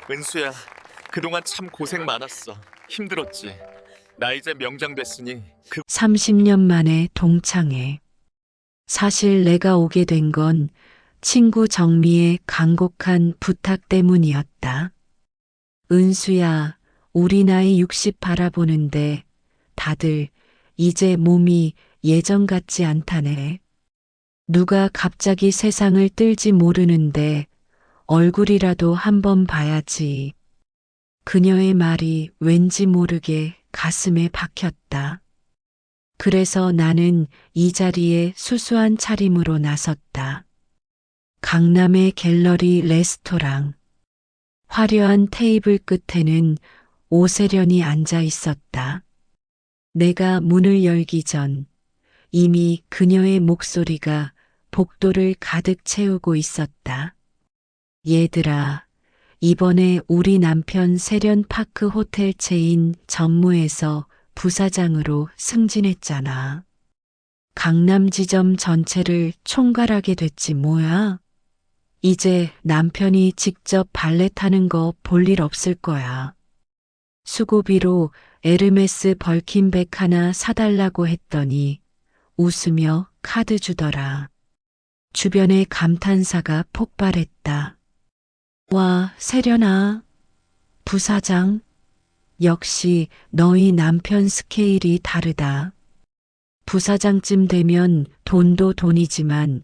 은수야, 그동안 참 고생 많았어. 힘들었지. 나 이제 명장 됐으니 30년 만에 동창회. 사실 내가 오게 된 건 친구 정미의 간곡한 부탁 때문이었다. 은수야, 우리 나이 60 바라보는데 다들 이제 몸이 예전 같지 않다네. 누가 갑자기 세상을 뜰지 모르는데 얼굴이라도 한번 봐야지. 그녀의 말이 왠지 모르게 가슴에 박혔다. 그래서 나는 이 자리에 수수한 차림으로 나섰다. 강남의 갤러리 레스토랑. 화려한 테이블 끝에는 오세련이 앉아 있었다. 내가 문을 열기 전 이미 그녀의 목소리가 복도를 가득 채우고 있었다. 얘들아, 이번에 우리 남편 세련파크 호텔 체인 전무에서 부사장으로 승진했잖아. 강남 지점 전체를 총괄하게 됐지 뭐야. 이제 남편이 직접 발레 타는 거 볼 일 없을 거야. 수고비로 에르메스 벌킨백 하나 사달라고 했더니 웃으며 카드 주더라. 주변의 감탄사가 폭발했다. 와, 세련아. 부사장. 역시 너희 남편 스케일이 다르다. 부사장쯤 되면 돈도 돈이지만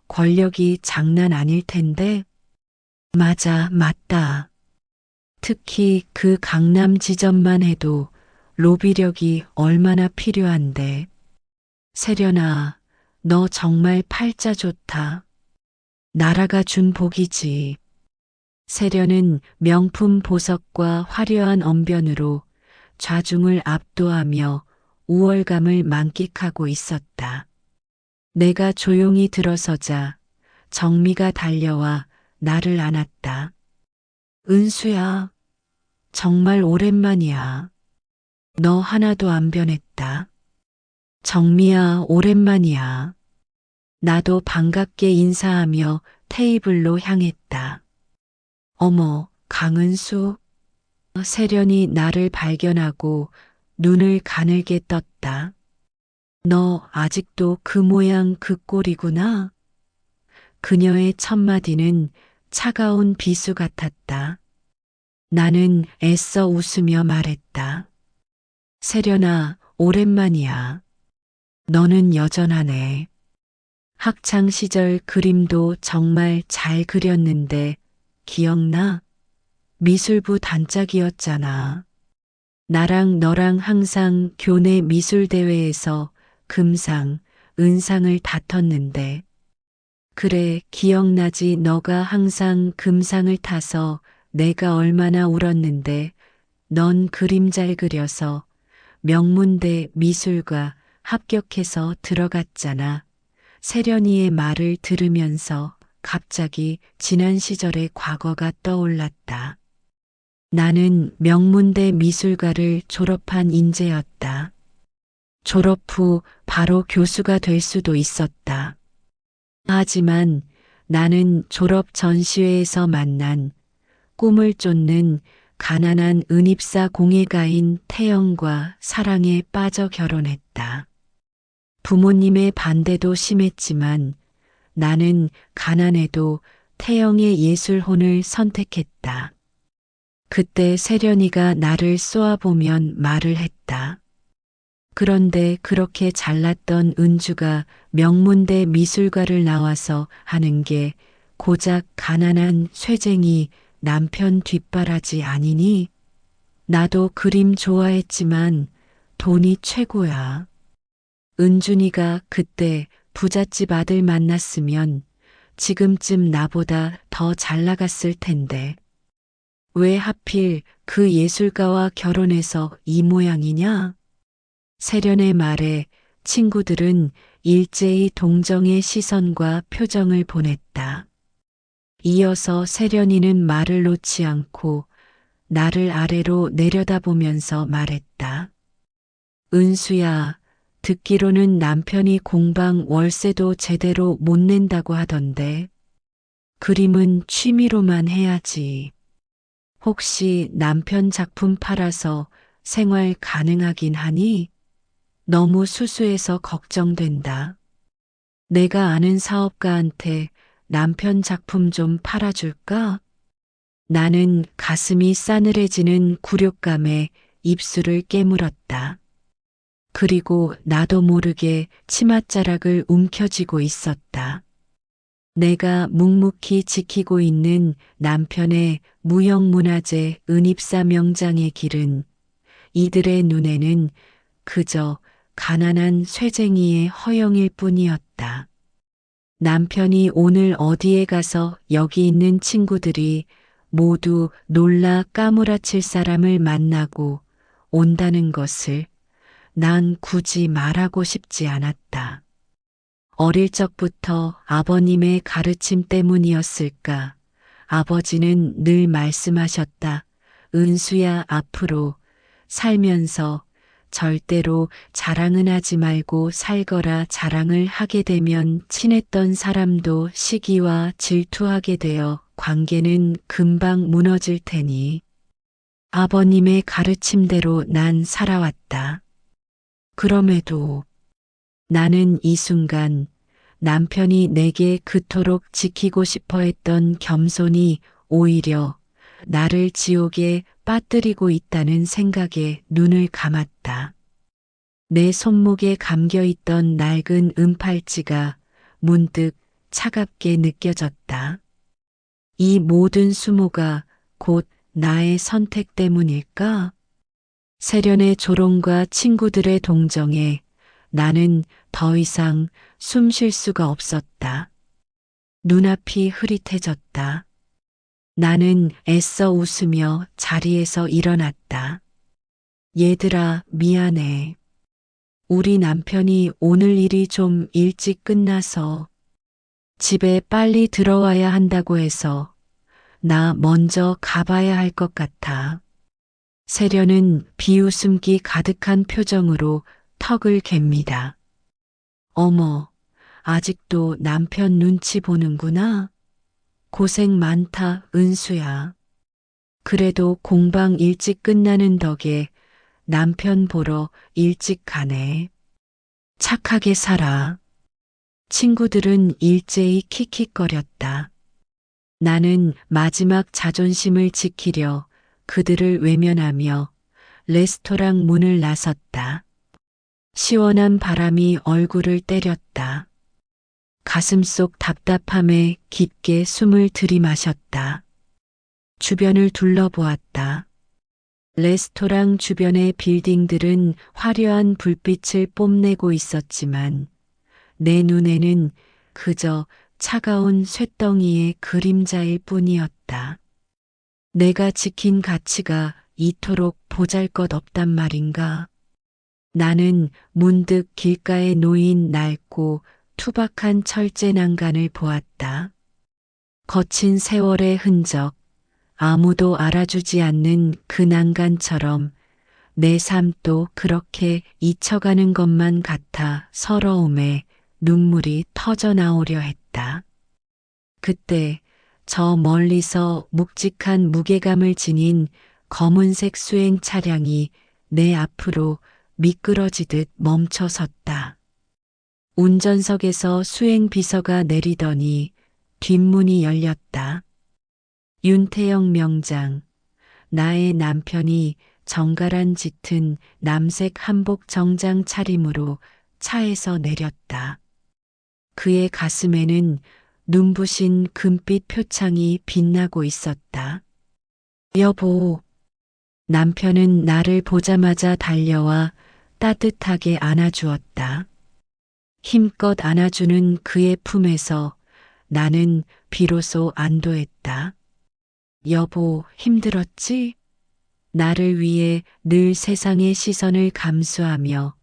권력이 장난 아닐 텐데. 맞아, 맞다. 특히 그 강남 지점만 해도 로비력이 얼마나 필요한데. 세련아, 너 정말 팔자 좋다. 나라가 준 복이지. 세련은 명품 보석과 화려한 언변으로 좌중을 압도하며 우월감을 만끽하고 있었다. 내가 조용히 들어서자 정미가 달려와 나를 안았다. 은수야, 정말 오랜만이야. 너 하나도 안 변했다. 정미야, 오랜만이야. 나도 반갑게 인사하며 테이블로 향했다. 어머, 강은수. 세련이 나를 발견하고 눈을 가늘게 떴다. 너 아직도 그 모양 그 꼴이구나. 그녀의 첫마디는 차가운 비수 같았다. 나는 애써 웃으며 말했다. 세련아, 오랜만이야. 너는 여전하네. 학창 시절 그림도 정말 잘 그렸는데 기억나? 미술부 단짝이었잖아. 나랑 너랑 항상 교내 미술대회에서 금상, 은상을 다퉜는데. 그래, 기억나지. 너가 항상 금상을 타서 내가 얼마나 울었는데 넌 그림 잘 그려서 명문대 미술과 합격해서 들어갔잖아. 세련이의 말을 들으면서 갑자기 지난 시절의 과거가 떠올랐다. 나는 명문대 미술과를 졸업한 인재였다. 졸업 후 바로 교수가 될 수도 있었다. 하지만 나는 졸업 전시회에서 만난 꿈을 쫓는 가난한 은입사 공예가인 태영과 사랑에 빠져 결혼했다. 부모님의 반대도 심했지만 나는 가난해도 태영의 예술혼을 선택했다. 그때 세련이가 나를 쏘아보면 말을 했다. 그런데 그렇게 잘났던 은주가 명문대 미술과를 나와서 하는 게 고작 가난한 쇠쟁이 남편 뒷바라지 아니니? 나도 그림 좋아했지만 돈이 최고야. 은준이가 그때 부잣집 아들 만났으면 지금쯤 나보다 더 잘 나갔을 텐데. 왜 하필 그 예술가와 결혼해서 이 모양이냐? 세련의 말에 친구들은 일제히 동정의 시선과 표정을 보냈다. 이어서 세련이는 말을 놓지 않고 나를 아래로 내려다보면서 말했다. 은수야, 듣기로는 남편이 공방 월세도 제대로 못 낸다고 하던데. 그림은 취미로만 해야지. 혹시 남편 작품 팔아서 생활 가능하긴 하니? 너무 수수해서 걱정된다. 내가 아는 사업가한테 남편 작품 좀 팔아줄까? 나는 가슴이 싸늘해지는 굴욕감에 입술을 깨물었다. 그리고 나도 모르게 치맛자락을 움켜쥐고 있었다. 내가 묵묵히 지키고 있는 남편의 무형문화재 은입사 명장의 길은 이들의 눈에는 그저 가난한 쇠쟁이의 허영일 뿐이었다. 남편이 오늘 어디에 가서 여기 있는 친구들이 모두 놀라 까무라칠 사람을 만나고 온다는 것을 난 굳이 말하고 싶지 않았다. 어릴 적부터 아버님의 가르침 때문이었을까? 아버지는 늘 말씀하셨다. 은수야, 앞으로 살면서 절대로 자랑은 하지 말고 살거라. 자랑을 하게 되면 친했던 사람도 시기와 질투하게 되어 관계는 금방 무너질 테니. 아버님의 가르침대로 난 살아왔다. 그럼에도 나는 이 순간 남편이 내게 그토록 지키고 싶어 했던 겸손이 오히려 나를 지옥에 빠뜨리고 있다는 생각에 눈을 감았다. 내 손목에 감겨 있던 낡은 은팔찌가 문득 차갑게 느껴졌다. 이 모든 수모가 곧 나의 선택 때문일까? 세련의 조롱과 친구들의 동정에 나는 더 이상 숨 쉴 수가 없었다. 눈앞이 흐릿해졌다. 나는 애써 웃으며 자리에서 일어났다. 얘들아, 미안해. 우리 남편이 오늘 일이 좀 일찍 끝나서 집에 빨리 들어와야 한다고 해서 나 먼저 가봐야 할 것 같아. 세련은 비웃음기 가득한 표정으로 턱을 갭니다. 어머, 아직도 남편 눈치 보는구나. 고생 많다, 은수야. 그래도 공방 일찍 끝나는 덕에 남편 보러 일찍 가네. 착하게 살아. 친구들은 일제히 킥킥거렸다. 나는 마지막 자존심을 지키려 그들을 외면하며 레스토랑 문을 나섰다. 시원한 바람이 얼굴을 때렸다. 가슴속 답답함에 깊게 숨을 들이마셨다. 주변을 둘러보았다. 레스토랑 주변의 빌딩들은 화려한 불빛을 뽐내고 있었지만 내 눈에는 그저 차가운 쇳덩이의 그림자일 뿐이었다. 내가 지킨 가치가 이토록 보잘것없단 말인가? 나는 문득 길가에 놓인 낡고 투박한 철제 난간을 보았다. 거친 세월의 흔적, 아무도 알아주지 않는 그 난간처럼 내 삶도 그렇게 잊혀가는 것만 같아 서러움에 눈물이 터져 나오려 했다. 그때 저 멀리서 묵직한 무게감을 지닌 검은색 수행 차량이 내 앞으로 미끄러지듯 멈춰 섰다. 운전석에서 수행 비서가 내리더니 뒷문이 열렸다. 윤태영 명장, 나의 남편이 정갈한 짙은 남색 한복 정장 차림으로 차에서 내렸다. 그의 가슴에는 눈부신 금빛 표창이 빛나고 있었다. 여보, 남편은 나를 보자마자 달려와 따뜻하게 안아주었다. 힘껏 안아주는 그의 품에서 나는 비로소 안도했다. 여보, 힘들었지? 나를 위해 늘 세상의 시선을 감수하며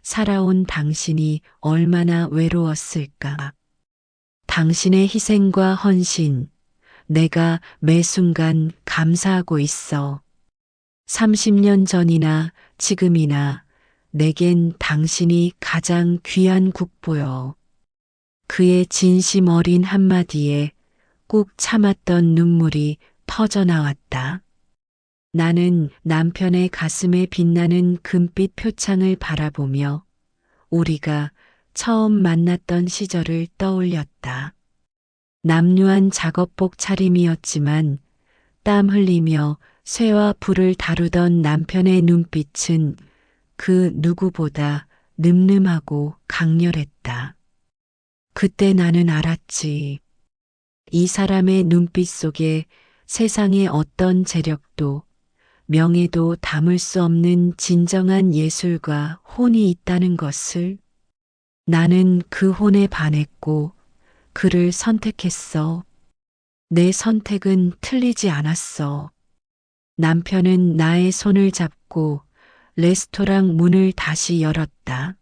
살아온 당신이 얼마나 외로웠을까. 당신의 희생과 헌신, 내가 매 순간 감사하고 있어. 30년 전이나 지금이나 내겐 당신이 가장 귀한 국보여. 그의 진심 어린 한마디에 꾹 참았던 눈물이 터져 나왔다. 나는 남편의 가슴에 빛나는 금빛 표창을 바라보며 우리가 처음 만났던 시절을 떠올렸다. 남루한 작업복 차림이었지만 땀 흘리며 쇠와 불을 다루던 남편의 눈빛은 그 누구보다 늠름하고 강렬했다. 그때 나는 알았지. 이 사람의 눈빛 속에 세상의 어떤 재력도 명예도 담을 수 없는 진정한 예술과 혼이 있다는 것을. 나는 그 혼에 반했고 그를 선택했어. 내 선택은 틀리지 않았어. 남편은 나의 손을 잡고 레스토랑 문을 다시 열었다.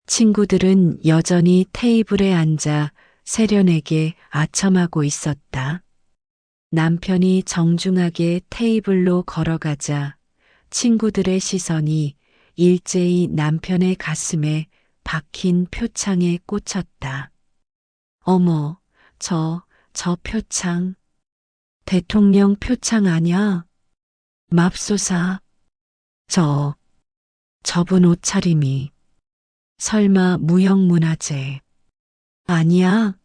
친구들은 여전히 테이블에 앉아 세련에게 아첨하고 있었다. 남편이 정중하게 테이블로 걸어가자 친구들의 시선이 일제히 남편의 가슴에 박힌 표창에 꽂혔다. 어머, 저 표창. 대통령 표창 아냐? 맙소사. 저분 옷차림이. 설마 무형문화재. 아니야?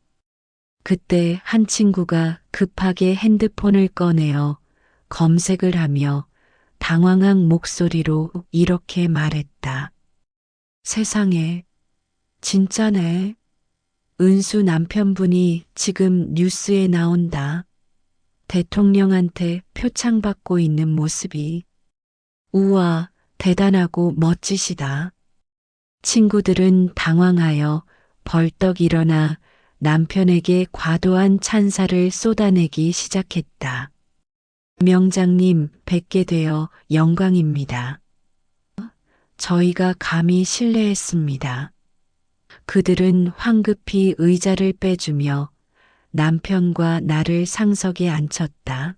그때 한 친구가 급하게 핸드폰을 꺼내어 검색을 하며 당황한 목소리로 이렇게 말했다. 세상에, 진짜네. 은수 남편분이 지금 뉴스에 나온다. 대통령한테 표창 받고 있는 모습이. 우와, 대단하고 멋지시다. 친구들은 당황하여 벌떡 일어나 남편에게 과도한 찬사를 쏟아내기 시작했다. 명장님, 뵙게 되어 영광입니다. 저희가 감히 실례했습니다. 그들은 황급히 의자를 빼주며 남편과 나를 상석에 앉혔다.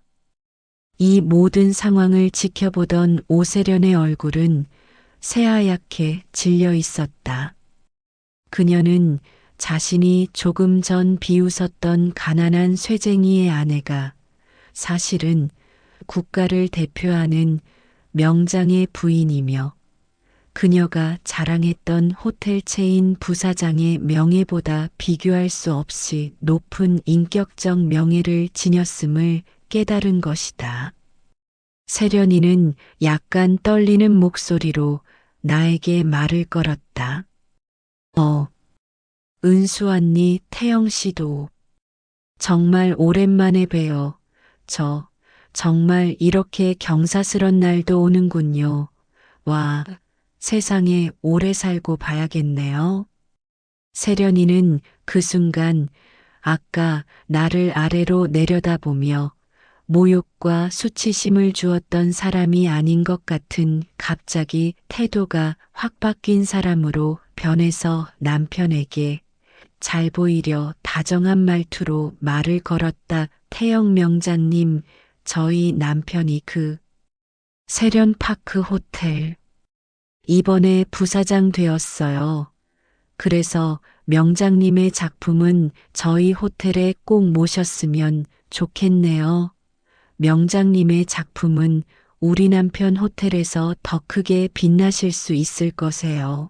이 모든 상황을 지켜보던 오세련의 얼굴은 새하얗게 질려 있었다. 그녀는 자신이 조금 전 비웃었던 가난한 쇠쟁이의 아내가 사실은 국가를 대표하는 명장의 부인이며 그녀가 자랑했던 호텔 체인 부사장의 명예보다 비교할 수 없이 높은 인격적 명예를 지녔음을 깨달은 것이다. 세련이는 약간 떨리는 목소리로 나에게 말을 걸었다. 은수 언니, 태영 씨도 정말 오랜만에 뵈어 정말 이렇게 경사스런 날도 오는군요. 와, 세상에 오래 살고 봐야겠네요. 세련이는 그 순간 아까 나를 아래로 내려다보며 모욕과 수치심을 주었던 사람이 아닌 것 같은 갑자기 태도가 확 바뀐 사람으로 변해서 남편에게 잘 보이려 다정한 말투로 말을 걸었다. 태영 명장님, 저희 남편이 그 세련파크 호텔 이번에 부사장 되었어요. 그래서 명장님의 작품은 저희 호텔에 꼭 모셨으면 좋겠네요. 명장님의 작품은 우리 남편 호텔에서 더 크게 빛나실 수 있을 거세요.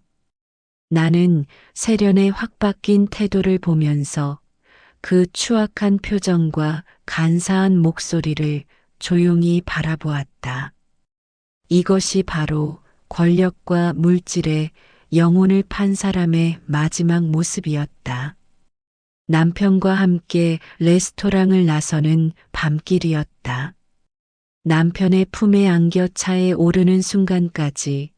나는 세련의 확 바뀐 태도를 보면서 그 추악한 표정과 간사한 목소리를 조용히 바라보았다. 이것이 바로 권력과 물질에 영혼을 판 사람의 마지막 모습이었다. 남편과 함께 레스토랑을 나서는 밤길이었다. 남편의 품에 안겨 차에 오르는 순간까지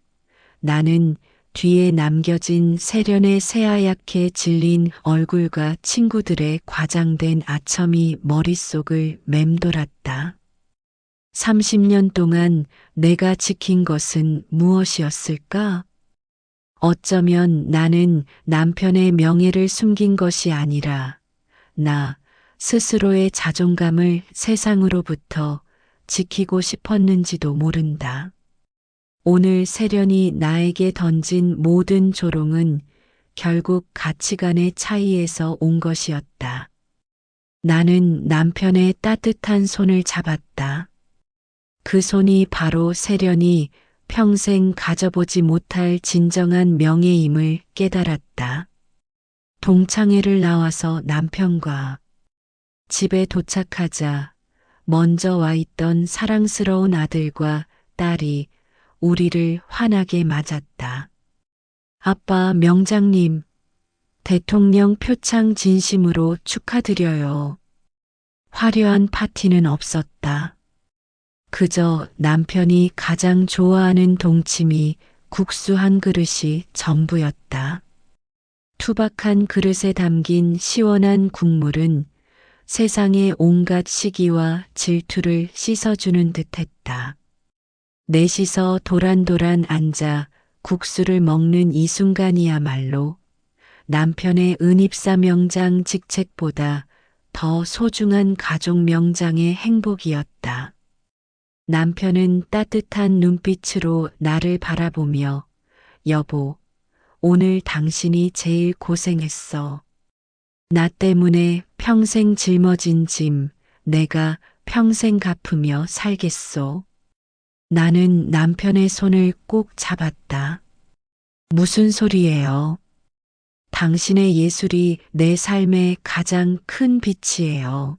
나는 뒤에 남겨진 세련의 새하얗게 질린 얼굴과 친구들의 과장된 아첨이 머릿속을 맴돌았다. 30년 동안 내가 지킨 것은 무엇이었을까? 어쩌면 나는 남편의 명예를 숨긴 것이 아니라 나 스스로의 자존감을 세상으로부터 지키고 싶었는지도 모른다. 오늘 세련이 나에게 던진 모든 조롱은 결국 가치관의 차이에서 온 것이었다. 나는 남편의 따뜻한 손을 잡았다. 그 손이 바로 세련이 평생 가져보지 못할 진정한 명예임을 깨달았다. 동창회를 나와서 남편과 집에 도착하자 먼저 와 있던 사랑스러운 아들과 딸이 우리를 환하게 맞았다. 아빠 명장님, 대통령 표창 진심으로 축하드려요. 화려한 파티는 없었다. 그저 남편이 가장 좋아하는 동치미 국수 한 그릇이 전부였다. 투박한 그릇에 담긴 시원한 국물은 세상의 온갖 시기와 질투를 씻어주는 듯했다. 넷이서 도란도란 앉아 국수를 먹는 이 순간이야말로 남편의 은입사 명장 직책보다 더 소중한 가족 명장의 행복이었다. 남편은 따뜻한 눈빛으로 나를 바라보며 여보, 오늘 당신이 제일 고생했어. 나 때문에 평생 짊어진 짐 내가 평생 갚으며 살겠소. 나는 남편의 손을 꼭 잡았다. 무슨 소리예요? 당신의 예술이 내 삶의 가장 큰 빛이에요.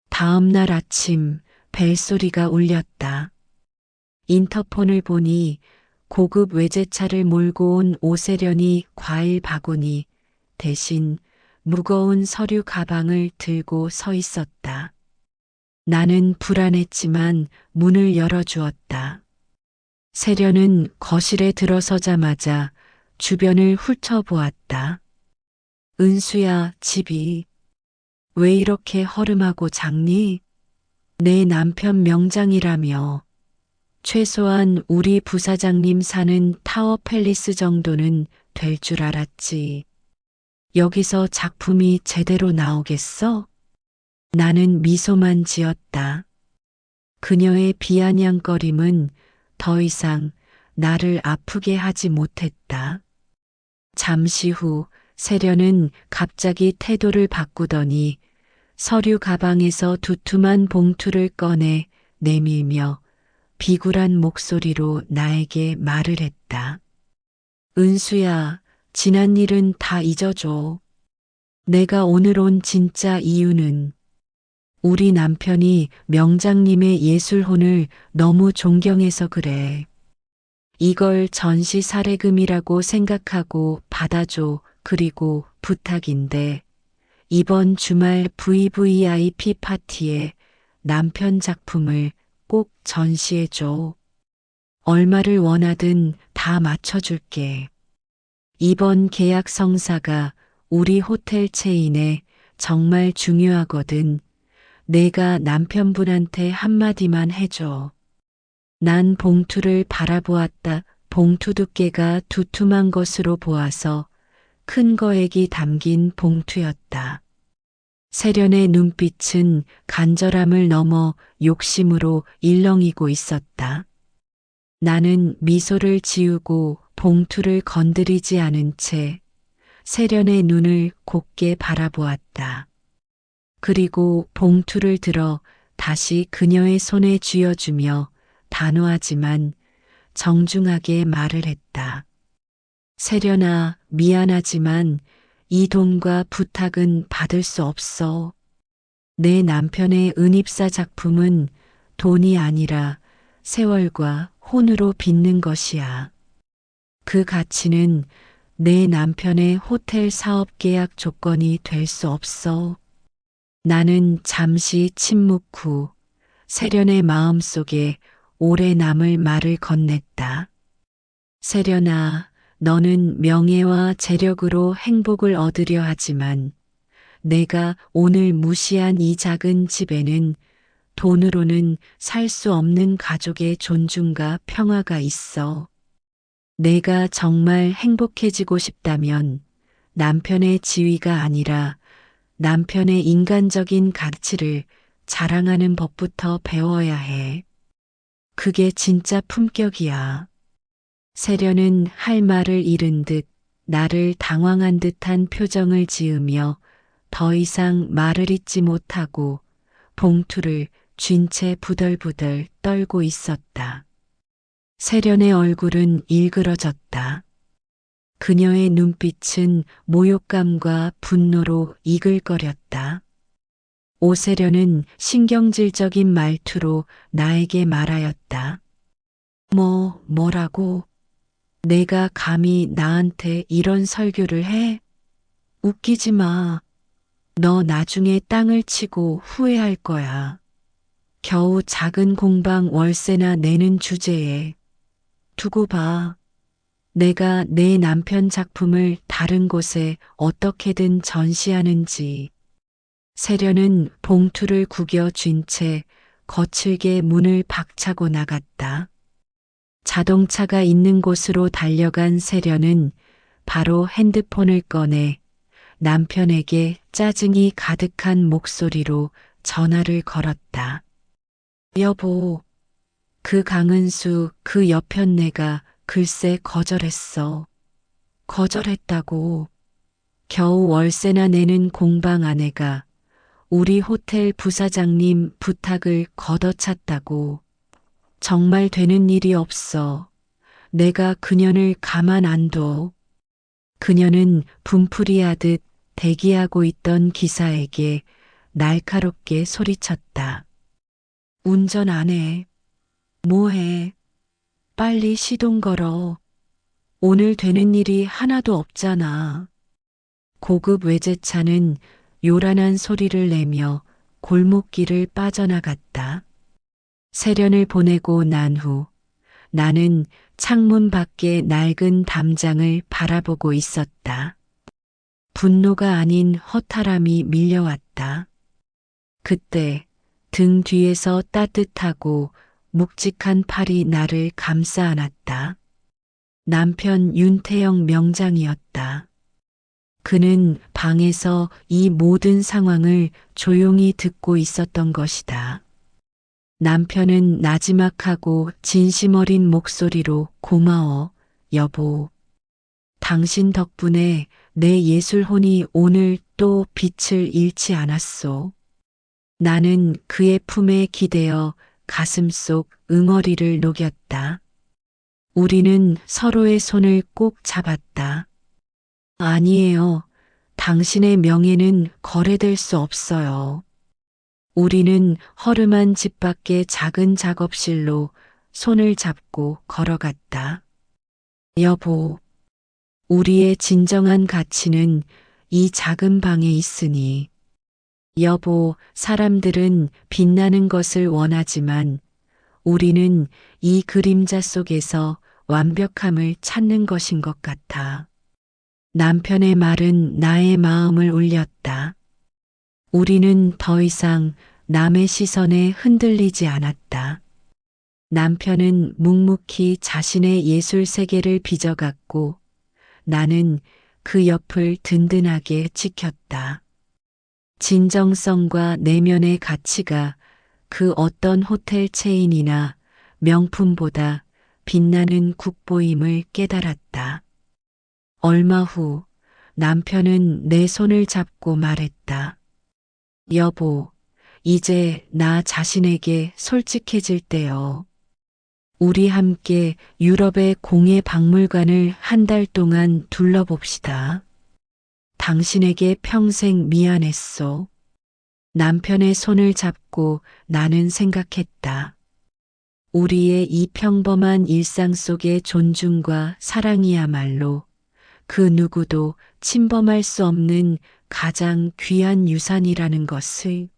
다음 날 아침 벨소리가 울렸다. 인터폰을 보니 고급 외제차를 몰고 온 오세련이 과일 바구니 대신 무거운 서류 가방을 들고 서 있었다. 나는 불안했지만 문을 열어주었다. 세련은 거실에 들어서자마자 주변을 훑어보았다. 은수야, 집이 왜 이렇게 허름하고 작니? 내 남편 명장이라며. 최소한 우리 부사장님 사는 타워 팰리스 정도는 될 줄 알았지. 여기서 작품이 제대로 나오겠어? 나는 미소만 지었다. 그녀의 비아냥거림은 더 이상 나를 아프게 하지 못했다. 잠시 후 세련은 갑자기 태도를 바꾸더니 서류 가방에서 두툼한 봉투를 꺼내 내밀며 비굴한 목소리로 나에게 말을 했다. 은수야, 지난 일은 다 잊어줘. 내가 오늘 온 진짜 이유는 우리 남편이 명장님의 예술혼을 너무 존경해서 그래. 이걸 전시 사례금이라고 생각하고 받아줘. 그리고 부탁인데 이번 주말 VVIP 파티에 남편 작품을 꼭 전시해줘. 얼마를 원하든 다 맞춰줄게. 이번 계약 성사가 우리 호텔 체인에 정말 중요하거든. 내가 남편분한테 한마디만 해줘. 난 봉투를 바라보았다. 봉투 두께가 두툼한 것으로 보아서 큰 거액이 담긴 봉투였다. 세련의 눈빛은 간절함을 넘어 욕심으로 일렁이고 있었다. 나는 미소를 지우고 봉투를 건드리지 않은 채 세련의 눈을 곱게 바라보았다. 그리고 봉투를 들어 다시 그녀의 손에 쥐어주며 단호하지만 정중하게 말을 했다. 세련아, 미안하지만 이 돈과 부탁은 받을 수 없어. 내 남편의 은입사 작품은 돈이 아니라 세월과 혼으로 빚는 것이야. 그 가치는 내 남편의 호텔 사업 계약 조건이 될 수 없어. 나는 잠시 침묵 후 세련의 마음속에 오래 남을 말을 건넸다. 세련아, 너는 명예와 재력으로 행복을 얻으려 하지만 내가 오늘 무시한 이 작은 집에는 돈으로는 살 수 없는 가족의 존중과 평화가 있어. 내가 정말 행복해지고 싶다면 남편의 지위가 아니라 남편의 인간적인 가치를 자랑하는 법부터 배워야 해. 그게 진짜 품격이야. 세련은 할 말을 잃은 듯 나를 당황한 듯한 표정을 지으며 더 이상 말을 잇지 못하고 봉투를 쥔 채 부들부들 떨고 있었다. 세련의 얼굴은 일그러졌다. 그녀의 눈빛은 모욕감과 분노로 이글거렸다. 오세련은 신경질적인 말투로 나에게 말하였다. 뭐라고? 내가 감히 나한테 이런 설교를 해? 웃기지 마. 너 나중에 땅을 치고 후회할 거야. 겨우 작은 공방 월세나 내는 주제에 두고 봐. 내가 내 남편 작품을 다른 곳에 어떻게든 전시하는지. 세련은 봉투를 구겨 쥔 채 거칠게 문을 박차고 나갔다. 자동차가 있는 곳으로 달려간 세련은 바로 핸드폰을 꺼내 남편에게 짜증이 가득한 목소리로 전화를 걸었다. 여보, 그 강은수 그 여편네가 글쎄 거절했어. 거절했다고. 겨우 월세나 내는 공방 아내가 우리 호텔 부사장님 부탁을 걷어찼다고. 정말 되는 일이 없어. 내가 그년을 가만 안 둬. 그녀는 분풀이하듯 대기하고 있던 기사에게 날카롭게 소리쳤다. 운전 안 해. 뭐해? 빨리 시동 걸어. 오늘 되는 일이 하나도 없잖아. 고급 외제차는 요란한 소리를 내며 골목길을 빠져나갔다. 세련을 보내고 난 후 나는 창문 밖의 낡은 담장을 바라보고 있었다. 분노가 아닌 허탈함이 밀려왔다. 그때 등 뒤에서 따뜻하고 묵직한 팔이 나를 감싸 안았다. 남편 윤태영 명장이었다. 그는 방에서 이 모든 상황을 조용히 듣고 있었던 것이다. 남편은 나지막하고 진심 어린 목소리로 고마워, 여보. 당신 덕분에 내 예술혼이 오늘 또 빛을 잃지 않았소. 나는 그의 품에 기대어 가슴속 응어리를 녹였다. 우리는 서로의 손을 꼭 잡았다. 아니에요. 당신의 명예는 거래될 수 없어요. 우리는 허름한 집 밖의 작은 작업실로 손을 잡고 걸어갔다. 여보, 우리의 진정한 가치는 이 작은 방에 있으니. 여보, 사람들은 빛나는 것을 원하지만 우리는 이 그림자 속에서 완벽함을 찾는 것인 것 같아. 남편의 말은 나의 마음을 울렸다. 우리는 더 이상 남의 시선에 흔들리지 않았다. 남편은 묵묵히 자신의 예술 세계를 빚어갔고 나는 그 옆을 든든하게 지켰다. 진정성과 내면의 가치가 그 어떤 호텔 체인이나 명품보다 빛나는 국보임을 깨달았다. 얼마 후 남편은 내 손을 잡고 말했다. 여보, 이제 나 자신에게 솔직해질 때요. 우리 함께 유럽의 공예 박물관을 한 달 동안 둘러봅시다. 당신에게 평생 미안했소. 남편의 손을 잡고 나는 생각했다. 우리의 이 평범한 일상 속의 존중과 사랑이야말로 그 누구도 침범할 수 없는 가장 귀한 유산이라는 것을.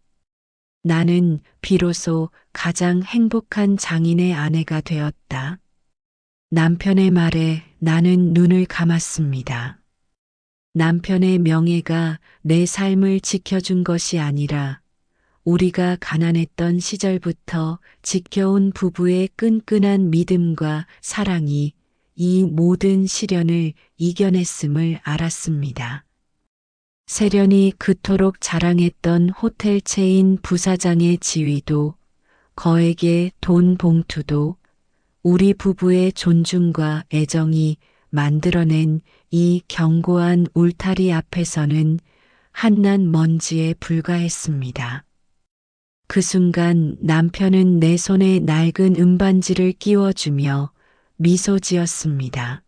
나는 비로소 가장 행복한 장인의 아내가 되었다. 남편의 말에 나는 눈을 감았습니다. 남편의 명예가 내 삶을 지켜준 것이 아니라 우리가 가난했던 시절부터 지켜온 부부의 끈끈한 믿음과 사랑이 이 모든 시련을 이겨냈음을 알았습니다. 세련이 그토록 자랑했던 호텔 체인 부사장의 지위도 거액의 돈 봉투도 우리 부부의 존중과 애정이 만들어낸 이 견고한 울타리 앞에서는 한낱 먼지에 불과했습니다. 그 순간 남편은 내 손에 낡은 은반지를 끼워주며 미소 지었습니다.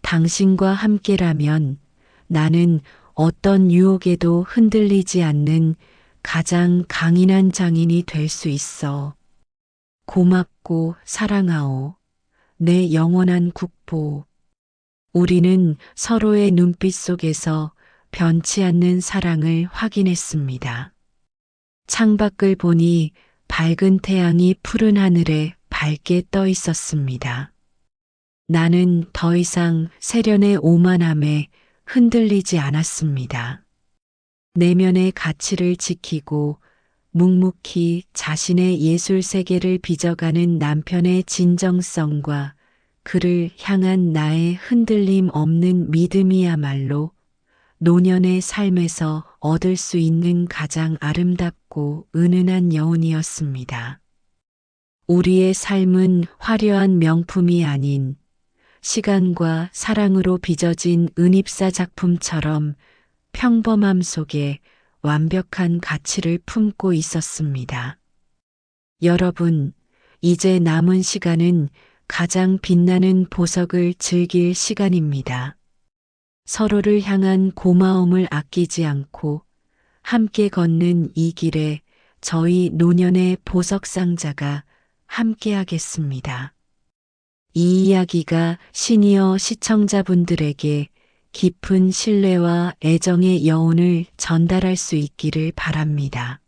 당신과 함께라면 나는 어떤 유혹에도 흔들리지 않는 가장 강인한 장인이 될 수 있어. 고맙고 사랑하오. 내 영원한 국보. 우리는 서로의 눈빛 속에서 변치 않는 사랑을 확인했습니다. 창밖을 보니 밝은 태양이 푸른 하늘에 밝게 떠 있었습니다. 나는 더 이상 세련의 오만함에 흔들리지 않았습니다. 내면의 가치를 지키고 묵묵히 자신의 예술 세계를 빚어가는 남편의 진정성과 그를 향한 나의 흔들림 없는 믿음이야말로 노년의 삶에서 얻을 수 있는 가장 아름답고 은은한 여운이었습니다. 우리의 삶은 화려한 명품이 아닌 시간과 사랑으로 빚어진 은입사 작품처럼 평범함 속에 완벽한 가치를 품고 있었습니다. 여러분, 이제 남은 시간은 가장 빛나는 보석을 즐길 시간입니다. 서로를 향한 고마움을 아끼지 않고 함께 걷는 이 길에 저희 노년의 보석 상자가 함께하겠습니다. 이 이야기가 시니어 시청자분들에게 깊은 신뢰와 애정의 여운을 전달할 수 있기를 바랍니다.